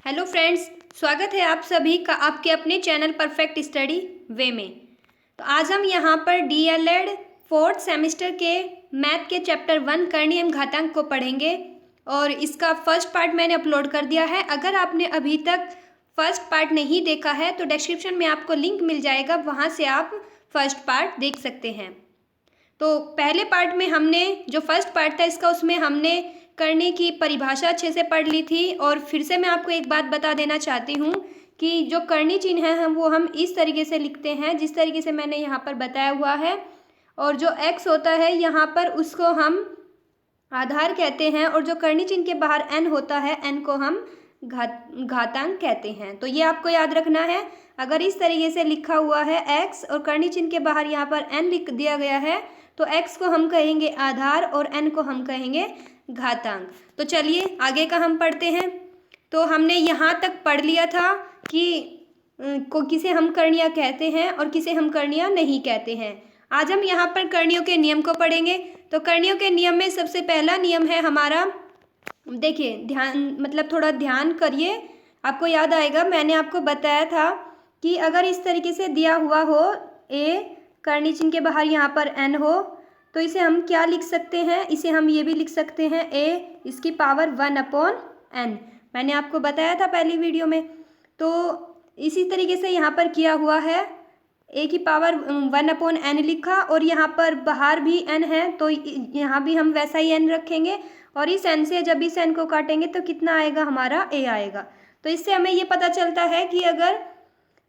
Hello friends, स्वागत है आप सभी का आपके अपने चैनल परफेक्ट स्टडी वे में। तो आज हम यहाँ पर डीएलएड फोर्थ सेमेस्टर के मैथ के चैप्टर 1 करणीय एवं घातांक को पढ़ेंगे और इसका फर्स्ट पार्ट मैंने अपलोड कर दिया है। अगर आपने अभी तक फर्स्ट पार्ट नहीं देखा है तो डिस्क्रिप्शन में आपको लिंक मिल जाएगा, वहाँ से आप फर्स्ट पार्ट देख सकते हैं। तो पहले पार्ट में हमने जो फर्स्ट पार्ट था इसका उसमें हमने करने की परिभाषा अच्छे से पढ़ ली थी। और फिर से मैं आपको एक बात बता देना चाहती हूँ कि जो करनी चिन्ह है वो हम इस तरीके से लिखते हैं जिस तरीके से मैंने यहाँ पर बताया हुआ है। और जो x होता है यहाँ पर उसको हम आधार कहते हैं और जो करनी चिन्ह के बाहर n होता है n को हम घातांक कहते हैं। तो ये आपको याद रखना है। अगर इस तरीके से लिखा हुआ है x और करनी चिन्ह के बाहर यहाँ पर n लिख दिया गया है तो x को हम कहेंगे आधार और n को हम कहेंगे घातांक। तो चलिए आगे का हम पढ़ते हैं। तो हमने यहाँ तक पढ़ लिया था कि किसे हम करणीय कहते हैं और किसे हम करणीय नहीं कहते हैं। आज हम यहाँ पर करणियों के नियम को पढ़ेंगे। तो करणियों के नियम में सबसे पहला नियम है हमारा, देखिए थोड़ा ध्यान करिए, आपको याद आएगा मैंने आपको बताया था कि अगर इस तरीके से दिया हुआ हो a करनी चिन्ह के बाहर यहाँ पर n हो तो इसे हम क्या लिख सकते हैं, इसे हम ये भी लिख सकते हैं a इसकी पावर 1/n। मैंने आपको बताया था पहली वीडियो में। तो इसी तरीके से यहाँ पर किया हुआ है, a की पावर 1/n लिखा और यहाँ पर बाहर भी n है तो यहाँ भी हम वैसा ही n रखेंगे और इस n से जब इस n को काटेंगे तो कितना आएगा, हमारा a आएगा। तो इससे हमें ये पता चलता है कि अगर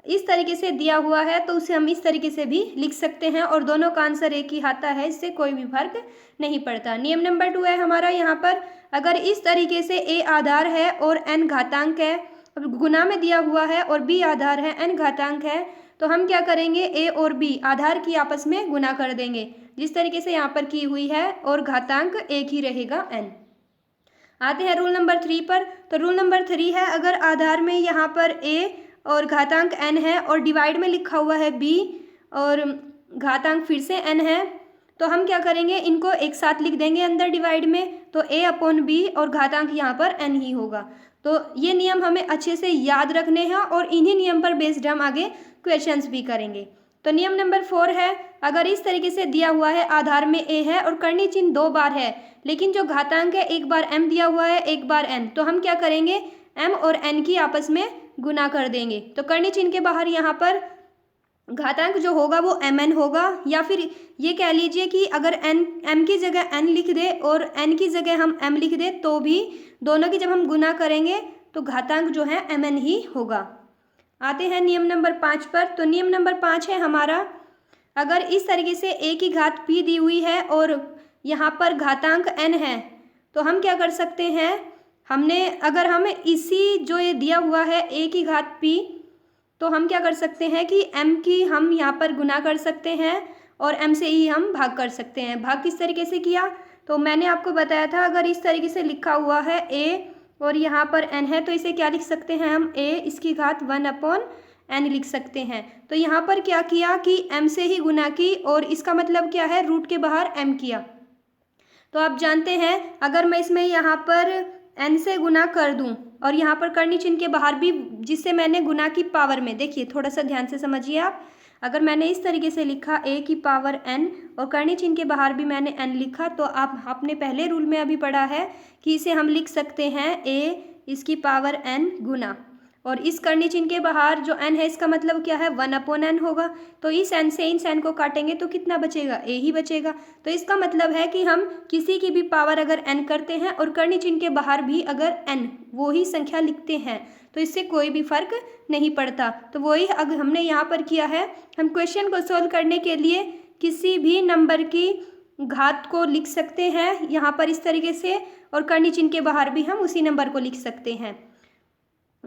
इस तरीके से दिया हुआ है तो उसे हम इस तरीके से भी लिख सकते हैं और दोनों का आंसर एक ही आता है, इससे कोई भी फर्क नहीं पड़ता। नियम नंबर 2 है हमारा यहाँ पर, अगर इस तरीके से a आधार है और n घातांक है, गुना में दिया हुआ है और b आधार है n घातांक है, तो हम क्या करेंगे, a और b आधार की आपस में गुना कर देंगे जिस तरीके से यहाँ पर की हुई है और घातांक एक ही रहेगा n। आते हैं रूल नंबर 3 पर। तो रूल नंबर 3 है, अगर आधार में यहाँ पर a और घातांक n है और डिवाइड में लिखा हुआ है b और घातांक फिर से n है, तो हम क्या करेंगे, इनको एक साथ लिख देंगे अंदर डिवाइड में, तो a/b और घातांक यहाँ पर n ही होगा। तो ये नियम हमें अच्छे से याद रखने हैं और इन्हीं नियम पर बेस्ड हम आगे क्वेश्चंस भी करेंगे। तो नियम नंबर 4 है, अगर इस तरीके से दिया हुआ है आधार में a है और करनी चिन्ह 2 बार है लेकिन जो घातांक है एक बार m दिया हुआ है एक बार n, तो हम क्या करेंगे, m और n की आपस में गुना कर देंगे। तो करनी चिन्ह के बाहर यहाँ पर घातांक जो होगा वो mn होगा, या फिर ये कह लीजिए कि अगर m की जगह n लिख दे और n की जगह हम m लिख दे तो भी दोनों की जब हम गुना करेंगे तो घातांक जो है mn ही होगा। आते हैं नियम नंबर 5 पर। तो नियम नंबर 5 है हमारा, अगर इस तरीके से a की घात p दी हुई है और यहाँ पर घातांक n है तो हम क्या कर सकते हैं, अगर हमें इसी जो ये दिया हुआ है a की घात p, तो हम क्या कर सकते हैं कि m की हम यहाँ पर गुना कर सकते हैं और m से ही हम भाग कर सकते हैं। भाग किस तरीके से किया, तो मैंने आपको बताया था, अगर इस तरीके से लिखा हुआ है a और यहाँ पर n है तो इसे क्या लिख सकते हैं हम, a इसकी घात 1/n लिख सकते हैं। तो यहाँ पर क्या किया कि m से ही गुना की और इसका मतलब क्या है, रूट के बाहर m किया। तो आप जानते हैं अगर मैं इसमें यहाँ पर n से गुना कर दूं और यहाँ पर करनी चिन्ह के बाहर भी जिससे मैंने गुना की पावर में, देखिए थोड़ा सा ध्यान से समझिए आप, अगर मैंने इस तरीके से लिखा a की पावर n और करनी चिन्ह के बाहर भी मैंने n लिखा, तो आपने पहले रूल में अभी पढ़ा है कि इसे हम लिख सकते हैं a इसकी पावर n गुना, और इस करनी चिन्ह के बाहर जो n है इसका मतलब क्या है, 1/n होगा। तो इस n से इन n को काटेंगे तो कितना बचेगा, a ही बचेगा। तो इसका मतलब है कि हम किसी की भी पावर अगर n करते हैं और करनी चिन्ह के बाहर भी अगर n वो ही संख्या लिखते हैं तो इससे कोई भी फर्क नहीं पड़ता। तो वही अगर हमने यहाँ पर किया है, हम क्वेश्चन को सोल्व करने के लिए किसी भी नंबर की घात को लिख सकते हैं यहाँ पर इस तरीके से, और करनी चिन्ह के बाहर भी हम उसी नंबर को लिख सकते हैं।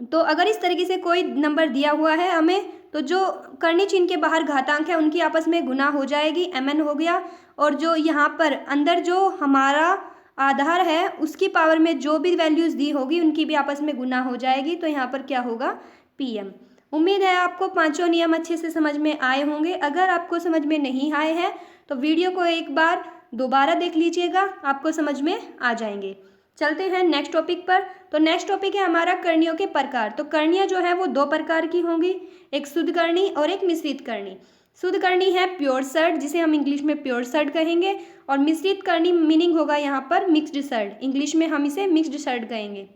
तो अगर इस तरीके से कोई नंबर दिया हुआ है हमें, तो जो करनी चिन्ह के बाहर घातांक है उनकी आपस में गुना हो जाएगी, mn हो गया, और जो यहाँ पर अंदर जो हमारा आधार है उसकी पावर में जो भी वैल्यूज़ दी होगी उनकी भी आपस में गुना हो जाएगी, तो यहाँ पर क्या होगा, pm। उम्मीद है आपको पांचों नियम अच्छे से समझ में आए होंगे। अगर आपको समझ में नहीं आए हैं तो वीडियो को एक बार दोबारा देख लीजिएगा, आपको समझ में आ जाएंगे। चलते हैं नेक्स्ट टॉपिक पर। तो नेक्स्ट टॉपिक है हमारा करणियों के प्रकार। तो करणियाँ जो है वो दो प्रकार की होंगी, एक शुद्ध करणी और एक मिश्रित करणी। शुद्ध करणी है प्योर सर्ड, जिसे हम इंग्लिश में प्योर सर्ड कहेंगे, और मिश्रित करणी मीनिंग होगा यहाँ पर मिक्स्ड सर्ड, इंग्लिश में हम इसे मिक्स्ड सर्ड कहेंगे।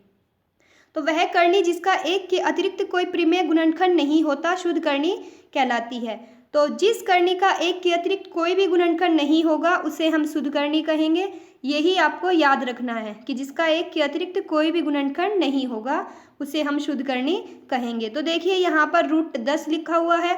तो वह करणी जिसका एक के अतिरिक्त कोई प्रिमेय गुणनखंड नहीं होता शुद्ध करणी कहलाती है। तो जिस करणी का एक के अतिरिक्त कोई भी गुणनखंड नहीं होगा उसे हम शुद्ध करणी कहेंगे। यही आपको याद रखना है कि जिसका एक के अतिरिक्त कोई भी गुणनखंड नहीं होगा उसे हम शुद्ध करणी कहेंगे। तो देखिए यहाँ पर रूट 10 लिखा हुआ है।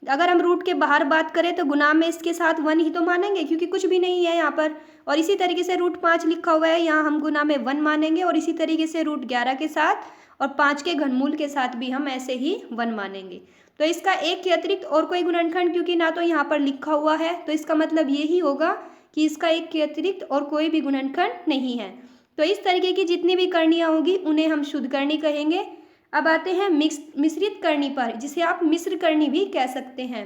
अगर हम रूट के बाहर बात करें तो गुना में इसके साथ 1 ही तो मानेंगे, क्योंकि कुछ भी नहीं है यहाँ पर। और इसी तरीके से रूट 5 लिखा हुआ है, यहाँ हम गुना में 1 मानेंगे, और इसी तरीके से रूट 11 के साथ और 5 के घनमूल के साथ भी हम ऐसे ही 1 मानेंगे। तो इसका एक के अतिरिक्त और कोई गुणनखंड क्योंकि ना तो यहाँ पर लिखा हुआ है, तो इसका मतलब यही होगा कि इसका एक के अतिरिक्त और कोई भी गुणनखंड नहीं है। तो इस तरीके की जितनी भी करणियाँ होगी उन्हें हम शुद्ध करणी कहेंगे। अब आते हैं मिश्रित करणी पर, जिसे आप मिश्र करणी भी कह सकते हैं।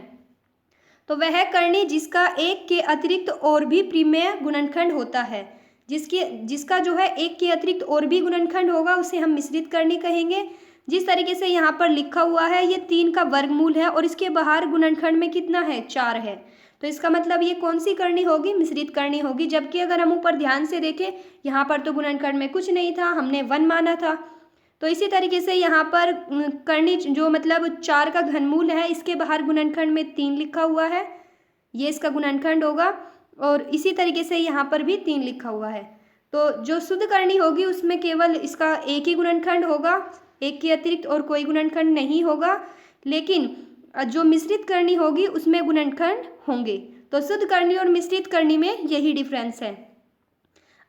तो वह करणी जिसका एक के अतिरिक्त और भी प्रिमेय गुणनखंड होता है, जिसका जो है एक के अतिरिक्त और भी गुणनखंड होगा उसे हम मिश्रित करणी कहेंगे। जिस तरीके से यहाँ पर लिखा हुआ है ये 3 का वर्गमूल है और इसके बाहर गुणनखंड में कितना है, 4 है। तो इसका मतलब ये कौन सी करणी होगी, मिश्रित करणी होगी। जबकि अगर हम ऊपर ध्यान से देखें यहाँ पर तो गुणनखंड में कुछ नहीं था, हमने 1 माना था। तो इसी तरीके से यहाँ पर करणी जो मतलब 4 का घनमूल है, इसके बाहर गुणनखंड में 3 लिखा हुआ है, ये इसका गुणनखंड होगा। और इसी तरीके से यहाँ पर भी 3 लिखा हुआ है। तो जो शुद्ध करणी होगी उसमें केवल इसका एक ही गुणनखंड होगा, एक के अतिरिक्त और कोई गुणनखंड नहीं होगा। लेकिन जो मिश्रित करणी होगी उसमें गुणनखंड होंगे। तो शुद्ध करणी और मिश्रित करणी में यही डिफरेंस है।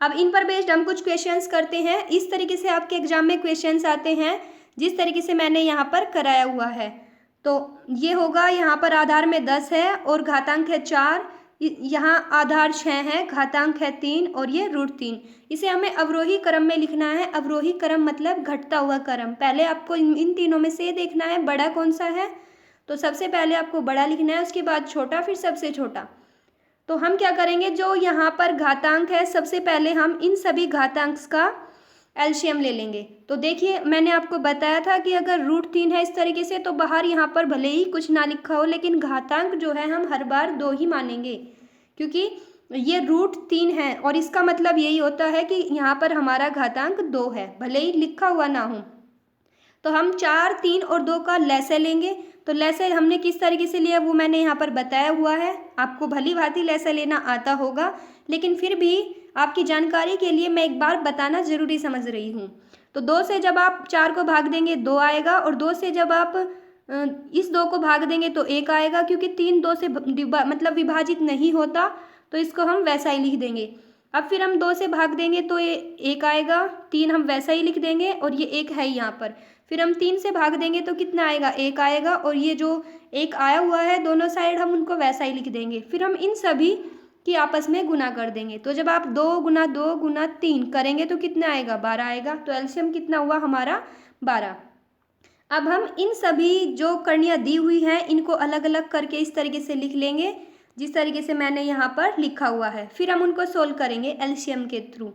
अब इन पर बेस्ड हम कुछ क्वेश्चंस करते हैं। इस तरीके से आपके एग्जाम में क्वेश्चंस आते हैं जिस तरीके से मैंने यहाँ पर कराया हुआ है। तो ये होगा, यहाँ पर आधार में 10 है और घातांक है 4, यहाँ आधार 6 है, घातांक है 3 और ये रूट 3। इसे हमें अवरोही क्रम में लिखना है। अवरोही क्रम मतलब घटता हुआ क्रम। पहले आपको इन तीनों में से देखना है बड़ा कौन सा है। तो सबसे पहले आपको बड़ा लिखना है, उसके बाद छोटा, फिर सबसे छोटा। तो हम क्या करेंगे, जो यहाँ पर घातांक है सबसे पहले हम इन सभी घातांक का एलसीएम ले लेंगे। तो देखिए मैंने आपको बताया था कि अगर रूट 3 है इस तरीके से तो बाहर यहाँ पर भले ही कुछ ना लिखा हो, लेकिन घातांक जो है हम हर बार 2 ही मानेंगे, क्योंकि ये रूट 3 है और इसका मतलब यही होता है कि यहाँ पर हमारा घातांक 2 है, भले ही लिखा हुआ ना हो। तो हम 4, 3 और 2 का लसाअ लेंगे। तो लसाअ हमने किस तरीके से लिया वो मैंने यहाँ पर बताया हुआ है। आपको भली भांति लसाअ लेना आता होगा, लेकिन फिर भी आपकी जानकारी के लिए मैं एक बार बताना ज़रूरी समझ रही हूँ। तो 2 से जब आप 4 को भाग देंगे 2 आएगा, और 2 से जब आप इस 2 को भाग देंगे तो 1 आएगा, क्योंकि 3 2 से मतलब विभाजित नहीं होता, तो इसको हम वैसा ही लिख देंगे। अब फिर हम 2 से भाग देंगे तो ये 1 आएगा, 3 हम वैसा ही लिख देंगे और ये 1 है यहाँ पर। फिर हम 3 से भाग देंगे तो कितना आएगा, 1 आएगा, और ये जो 1 आया हुआ है दोनों साइड हम उनको वैसा ही लिख देंगे। फिर हम इन सभी की आपस में गुना कर देंगे। तो जब आप 2 गुना 2 गुना 3 करेंगे तो कितना आएगा, 12 आएगा। तो एलसीएम कितना हुआ हमारा, 12। अब हम इन सभी जो करणियाँ दी हुई हैं इनको अलग अलग करके इस तरीके से लिख लेंगे जिस तरीके से मैंने यहाँ पर लिखा हुआ है। फिर हम उनको सोल्व करेंगे एलसीएम के थ्रू।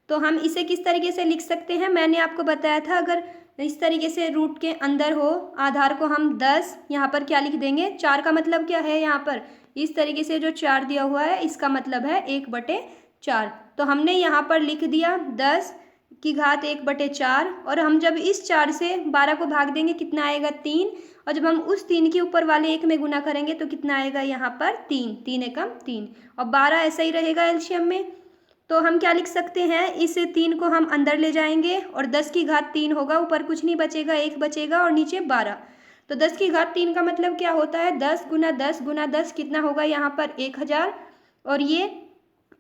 तो हम इसे किस तरीके से लिख सकते हैं, मैंने आपको बताया था, अगर इस तरीके से रूट के अंदर हो आधार को हम 10, यहाँ पर क्या लिख देंगे, 4 का मतलब क्या है, यहाँ पर इस तरीके से जो 4 दिया हुआ है इसका मतलब है 1/4। तो हमने यहाँ पर लिख दिया 10 की घात 1/4, और हम जब इस 4 से 12 को भाग देंगे कितना आएगा, 3, और जब हम उस 3 के ऊपर वाले 1 में गुना करेंगे तो कितना आएगा यहाँ पर 3, 3 एकम 3, और 12 ऐसा ही रहेगा एलसीएम में। तो हम क्या लिख सकते हैं, इस 3 को हम अंदर ले जाएंगे और 10 की घात 3 होगा, ऊपर कुछ नहीं बचेगा, 1 बचेगा और नीचे 12। तो 10 की घात 3 का मतलब क्या होता है, 10 गुना 10 गुना 10 कितना होगा यहाँ पर 1000, और ये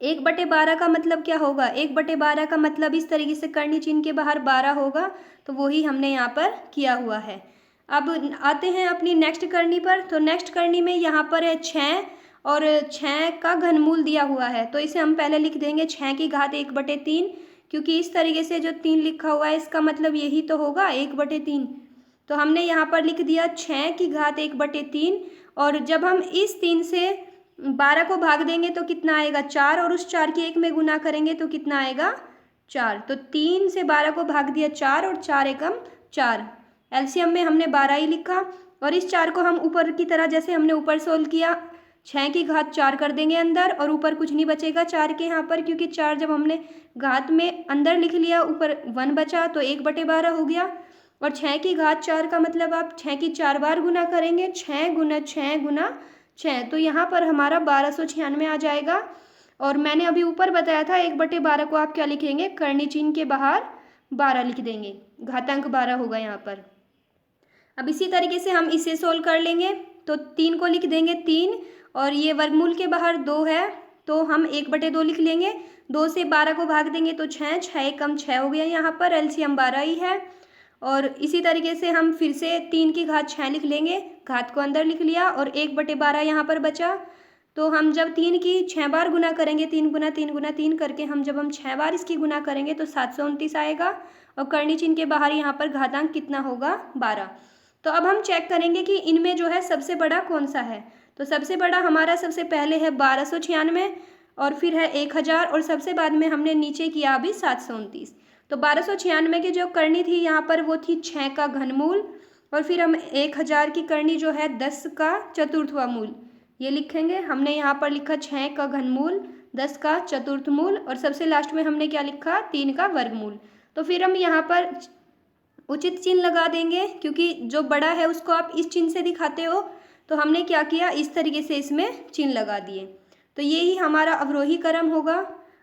1/12 का मतलब क्या होगा, 1/12 का मतलब इस तरीके से करनी चिन्ह के बाहर 12 होगा। तो वही हमने यहाँ पर किया हुआ है। अब आते हैं अपनी नेक्स्ट करनी पर। तो नेक्स्ट करनी में यहाँ पर है 6 और 6 का घनमूल दिया हुआ है, तो इसे हम पहले लिख देंगे 6 की घात 1/3, क्योंकि इस तरीके से जो 3 लिखा हुआ है इसका मतलब यही तो होगा 1/3। तो हमने यहाँ पर लिख दिया 6 की घात 1/3, और जब हम इस 3 से 12 को भाग देंगे तो कितना आएगा, 4, और उस 4 की 1 में गुना करेंगे तो कितना आएगा, 4। तो 3 से 12 को भाग दिया 4 और 4 एकम 4। एलसीएम में हमने 12 ही लिखा और इस 4 को हम ऊपर की तरह जैसे हमने ऊपर सोल्व किया 6 की घात 4 कर देंगे अंदर और ऊपर कुछ नहीं बचेगा 4 के यहाँ पर, क्योंकि 4 जब हमने घात में अंदर लिख लिया ऊपर 1 बचा तो 1/12 हो गया। और 6 की घात 4 का मतलब आप 6 की 4 बार गुना करेंगे, 6 गुना 6 गुना 6, तो यहाँ पर हमारा 1296 आ जाएगा। और मैंने अभी ऊपर बताया था 1/12 को आप क्या लिखेंगे, करनी चिन्ह के बाहर 12 लिख देंगे, घातांक 12 होगा यहाँ पर। अब इसी तरीके से हम इसे सोल्व कर लेंगे। तो 3 को लिख देंगे 3 और ये वर्गमूल के बाहर 2 है तो हम 1/2 लिख लेंगे। 2 से 12 को भाग देंगे तो 6, 6 एकम 6 हो गया, यहाँ पर एलसीएम 12 ही है। और इसी तरीके से हम फिर से 3 की घात 6 लिख लेंगे, घात को अंदर लिख लिया और 1/12 यहाँ पर बचा। तो हम जब 3 की 6 बार गुना करेंगे, 3 गुना 3 गुना 3 करके हम जब 6 बार इसकी गुना करेंगे तो 729 आएगा और करनी चिन्ह के बाहर यहाँ पर घातांक कितना होगा, 12। तो अब हम चेक करेंगे कि इनमें जो है सबसे बड़ा कौन सा है। तो सबसे बड़ा हमारा सबसे पहले है 1296 और फिर है 1000 और सबसे बाद में हमने नीचे किया अभी 729। तो 1296 की जो करनी थी यहाँ पर वो थी 6 का घनमूल और फिर हम 1000 की करनी जो है 10 का चतुर्थवा मूल, ये लिखेंगे। हमने यहाँ पर लिखा 6 का घनमूल, 10 का चतुर्थ मूल और सबसे लास्ट में हमने क्या लिखा, 3 का वर्गमूल। तो फिर हम यहाँ पर उचित चिन्ह लगा देंगे, क्योंकि जो बड़ा है उसको आप इस चिन्ह से दिखाते हो, तो हमने क्या किया, इस तरीके से इसमें चिन्ह लगा दिए। तो ये ही हमारा अवरोही क्रम होगा।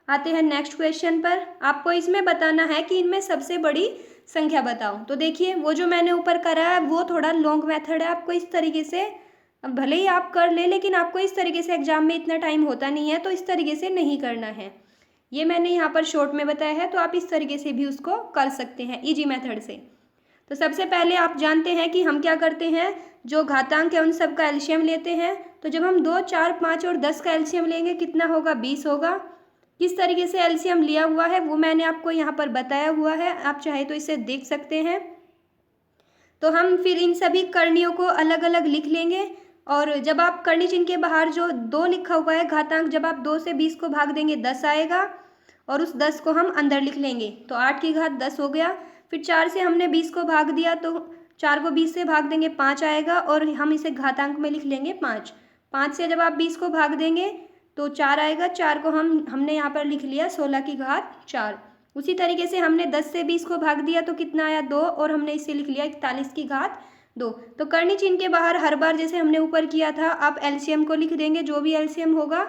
आते हैं नेक्स्ट क्वेश्चन पर। आपको इसमें बताना है कि इनमें सबसे बड़ी संख्या बताओ। तो देखिए वो जो मैंने ऊपर करा है वो थोड़ा लॉन्ग मेथड है, आपको इस तरीके से भले ही आप कर ले लेकिन आपको इस तरीके से एग्जाम में इतना टाइम होता नहीं है, तो इस तरीके से नहीं करना है। ये मैंने यहाँ पर शॉर्ट में बताया है, तो आप इस तरीके से भी उसको कर सकते हैं इजी मेथड से। तो सबसे पहले आप जानते हैं कि हम क्या करते हैं, जो घातांक है उन सब का एलसीएम लेते हैं। तो जब हम 2, 4, 5 और 10 का एलसीएम लेंगे कितना होगा, 20 होगा। किस तरीके से एलसीएम लिया हुआ है वो मैंने आपको यहाँ पर बताया हुआ है, आप चाहे तो इसे देख सकते हैं। तो हम फिर इन सभी करणियों को अलग अलग लिख लेंगे और जब आप करनी चिन्ह के बाहर जो 2 लिखा हुआ है घातांक, जब आप 2 से 20 को भाग देंगे 10 आएगा और उस 10 को हम अंदर लिख लेंगे। तो 8 की घात 10 हो गया। फिर 4 से हमने 20 को भाग दिया तो 4 को 20 से भाग देंगे 5 आएगा और हम इसे घातांक में लिख लेंगे 5। 5 से जब आप 20 को भाग देंगे तो 4 आएगा, 4 को हमने यहाँ पर लिख लिया 16 की घात 4। उसी तरीके से हमने 10 से 20 को भाग दिया तो कितना आया, 2 और हमने इसे लिख लिया 41 की घात 2। तो करनी चिन्ह के बाहर हर बार जैसे हमने ऊपर किया था आप एलसीएम को लिख देंगे, जो भी एलसीएम होगा।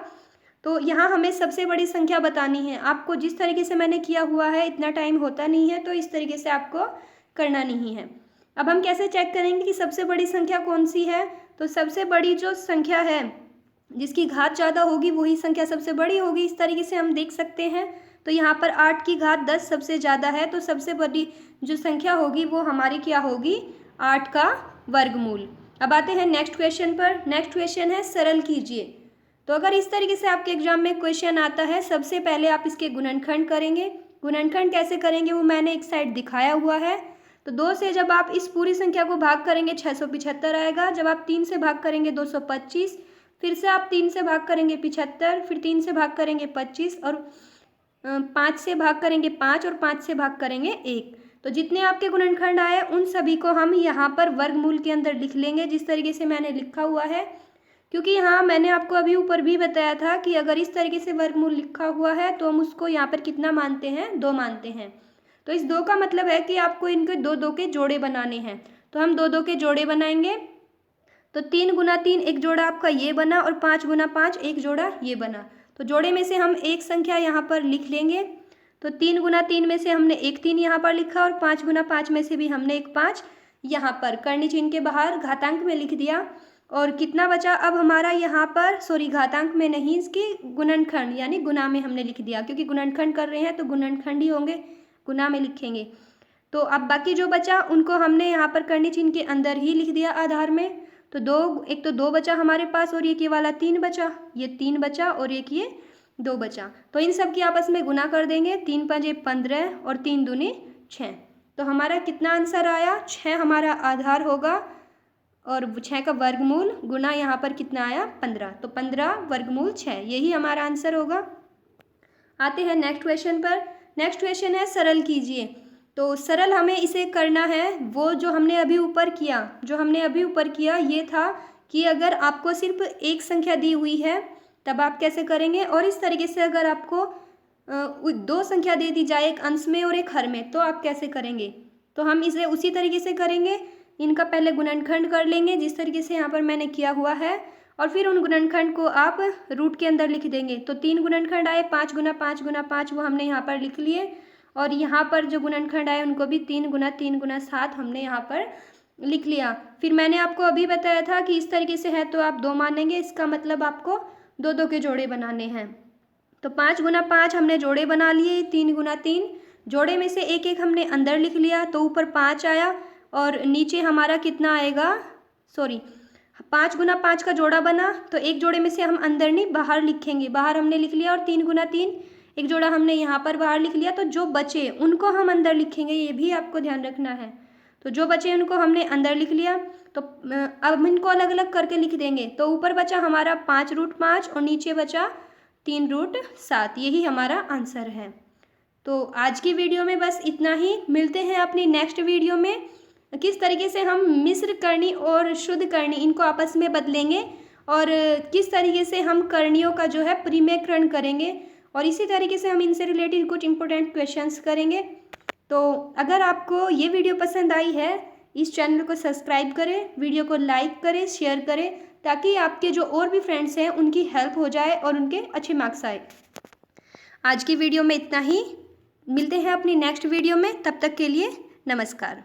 तो यहाँ हमें सबसे बड़ी संख्या बतानी है। आपको जिस तरीके से मैंने किया हुआ है इतना टाइम होता नहीं है, तो इस तरीके से आपको करना नहीं है। अब हम कैसे चेक करेंगे कि सबसे बड़ी संख्या कौन सी है। तो सबसे बड़ी जो संख्या है जिसकी घात ज़्यादा होगी वही संख्या सबसे बड़ी होगी, इस तरीके से हम देख सकते हैं। तो यहाँ पर 8 की घात 10 सबसे ज़्यादा है, तो सबसे बड़ी जो संख्या होगी वो हमारी क्या होगी, 8 का वर्गमूल। अब आते हैं नेक्स्ट क्वेश्चन पर। नेक्स्ट क्वेश्चन है सरल कीजिए। तो अगर इस तरीके से आपके एग्जाम में क्वेश्चन आता है, सबसे पहले आप इसके गुणनखंड करेंगे। गुणनखंड कैसे करेंगे वो मैंने एक साइड दिखाया हुआ है। तो 2 से जब आप इस पूरी संख्या को भाग करेंगे 675 आएगा। जब आप 3 से भाग करेंगे 225, फिर से आप 3 से भाग करेंगे 75, फिर 3 से भाग करेंगे 25 और 5 से भाग करेंगे 5 और 5 से भाग करेंगे 1। तो जितने आपके गुणनखंड आए उन सभी को हम यहाँ पर वर्गमूल के अंदर लिख लेंगे, जिस तरीके से मैंने लिखा हुआ है। क्योंकि यहाँ मैंने आपको अभी ऊपर भी बताया था कि अगर इस तरीके से वर्गमूल लिखा हुआ है तो हम उसको यहाँ पर कितना मानते हैं, 2 मानते हैं। तो इस 2 का मतलब है कि आपको इनके 2-2 के जोड़े बनाने हैं। तो हम 2-2 के जोड़े बनाएंगे। तो 3 गुना 3 एक जोड़ा आपका ये बना और 5 गुना 5 एक जोड़ा ये बना। तो जोड़े में से हम एक संख्या यहाँ पर लिख लेंगे। तो 3 गुना 3 में से हमने एक 3 यहाँ पर लिखा और 5 गुना 5 में से भी हमने एक 5 यहाँ पर करनी चिन्ह के बाहर घातांक में लिख दिया। और कितना बचा अब हमारा यहाँ पर, सॉरी घातांक में नहीं, इसकी गुणनखंड यानी गुना में हमने लिख दिया, क्योंकि गुणनखंड कर रहे हैं तो गुणनखंड ही होंगे, गुना में लिखेंगे। तो अब बाकी जो बचा उनको हमने यहाँ पर करनी चिन्ह के अंदर ही लिख दिया आधार में। तो 2, एक तो 2 बचा हमारे पास और ये वाला 3 बचा, ये 3 बचा और एक ये 2 बचा। तो इन सब की आपस में गुना कर देंगे, 3 5 15 और 3 दूनी 6। तो हमारा कितना आंसर आया, 6 हमारा आधार होगा और 6 का वर्गमूल गुना यहाँ पर कितना आया, 15। तो 15 वर्गमूल 6, यही हमारा आंसर होगा। आते हैं नेक्स्ट क्वेश्चन पर। नेक्स्ट क्वेश्चन है सरल कीजिए। तो सरल हमें इसे करना है, वो जो हमने अभी ऊपर किया ये था कि अगर आपको सिर्फ एक संख्या दी हुई है तब आप कैसे करेंगे, और इस तरीके से अगर आपको दो संख्या दे दी जाए, एक अंश में और एक हर में, तो आप कैसे करेंगे। तो हम इसे उसी तरीके से करेंगे। इनका पहले गुणनखंड कर लेंगे जिस तरीके से यहाँ पर मैंने किया हुआ है, और फिर उन गुणनखंड को आप रूट के अंदर लिख देंगे। तो 3 गुणनखंड आए, 5 गुना 5 गुना 5 वो हमने यहाँ पर लिख लिए, और यहाँ पर जो गुणनखंड आए उनको भी 3 गुना 3 गुना 7 हमने यहाँ पर लिख लिया। फिर मैंने आपको अभी बताया था कि इस तरीके से है तो आप 2 मानेंगे, इसका मतलब आपको 2 के जोड़े बनाने हैं। तो 5 गुना 5 हमने जोड़े बना लिए, 3 गुना 3 जोड़े में से एक एक हमने अंदर लिख लिया, तो ऊपर 5 आया और नीचे हमारा कितना आएगा, 5 गुना 5 का जोड़ा बना, तो एक जोड़े में से हम अंदर नहीं बाहर लिखेंगे, बाहर हमने लिख लिया, और 3 गुना 3 एक जोड़ा हमने यहाँ पर बाहर लिख लिया, तो जो बचे उनको हम अंदर लिखेंगे, ये भी आपको ध्यान रखना है। तो जो बचे उनको हमने अंदर लिख लिया। तो अब इनको अलग अलग करके लिख देंगे। तो ऊपर बचा हमारा 5√5 और नीचे बचा 3√7, यही हमारा आंसर है। तो आज की वीडियो में बस इतना ही। मिलते हैं अपनी नेक्स्ट वीडियो में, किस तरीके से हम मिश्र करणी और शुद्ध करणी इनको आपस में बदलेंगे, और किस तरीके से हम करणियों का जो है परिमेयकरण करेंगे, और इसी तरीके से हम इनसे रिलेटेड कुछ इंपॉर्टेंट क्वेश्चंस करेंगे। तो अगर आपको ये वीडियो पसंद आई है, इस चैनल को सब्सक्राइब करें, वीडियो को लाइक करें, शेयर करें, ताकि आपके जो और भी फ्रेंड्स हैं उनकी हेल्प हो जाए और उनके अच्छे मार्क्स आए। आज की वीडियो में इतना ही। मिलते हैं अपनी नेक्स्ट वीडियो में, तब तक के लिए नमस्कार।